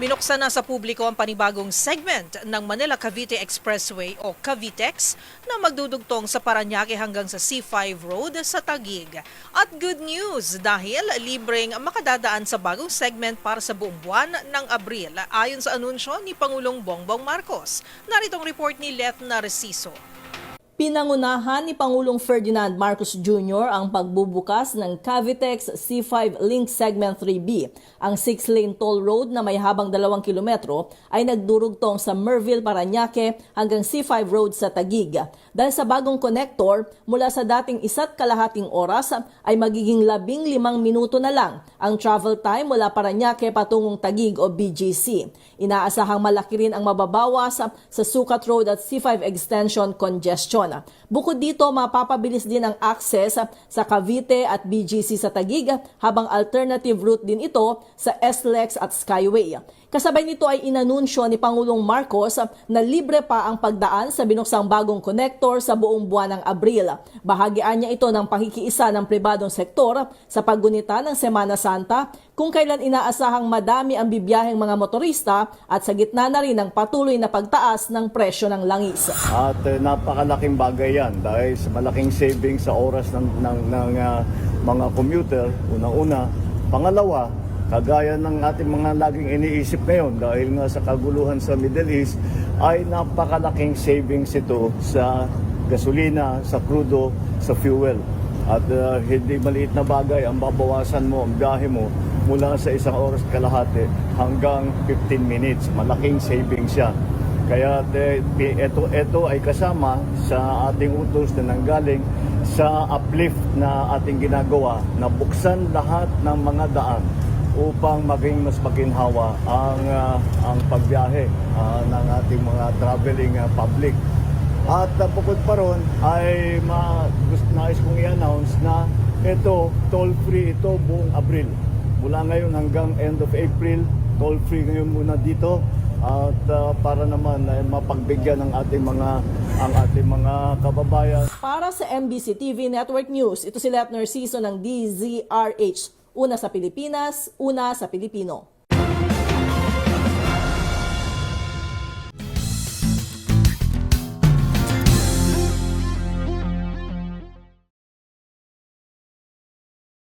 Binuksan na sa publiko ang panibagong segment ng Manila-Cavite Expressway o Cavitex na magdudugtong sa Parañaque hanggang sa C5 Road sa Taguig. At good news dahil libreng makadadaan sa bagong segment para sa buong buwan ng Abril ayon sa anunsyo ni Pangulong Bongbong Marcos. Naritong report ni Leth Narciso. Pinangunahan ni Pangulong Ferdinand Marcos Jr. ang pagbubukas ng Cavitex C5 Link Segment 3B. Ang 6-lane toll road na may habang 2 kilometro ay nagdurugtong sa Merville, Parañaque hanggang C5 Road sa Taguig. Dahil sa bagong connector, mula sa dating 1.5 oras ay magiging 15 minuto na lang ang travel time mula Parañaque patungong Taguig o BGC. Inaasahang malaki rin ang mababawas sa Sucat Road at C5 Extension congestion. Bukod dito, mapapabilis din ang access sa Cavite at BGC sa Taguig habang alternative route din ito sa SLEX at Skyway. Kasabay nito ay inanunsyo ni Pangulong Marcos na libre pa ang pagdaan sa binuksang bagong connector sa buong buwan ng Abril. Bahagian niya ito ng pakikiisa ng pribadong sektor sa paggunita ng Semana Santa kung kailan inaasahang madami ang bibiyaheng mga motorista at sa gitna na rin ng patuloy na pagtaas ng presyo ng langis. At napakalaking bagay yan dahil sa malaking savings sa oras ng mga commuter, unang-una. Pangalawa, kagaya ng ating mga laging iniisip ngayon dahil nga sa kaguluhan sa Middle East, ay napakalaking savings ito sa gasolina, sa crudo, sa fuel. At hindi maliit na bagay ang babawasan mo, ang biyahe mo mula sa 1 oras kalahati hanggang 15 minutes. Malaking savings siya. Kaya ito ay kasama sa ating utos na nanggaling sa uplift na ating ginagawa na buksan lahat ng mga daan upang maging mas maginhawa ang pagbiyahe ng ating mga traveling public. At bukod pa ron ay nais kong i-announce na ito, toll-free ito buong Abril. Mula ngayon hanggang end of April, toll-free ngayon muna dito. At para naman mapagbigyan ng ating mga kababayan. Para sa MBC TV Network News, ito si Leth Narciso ng DZRH. Una sa Pilipinas, una sa Pilipino.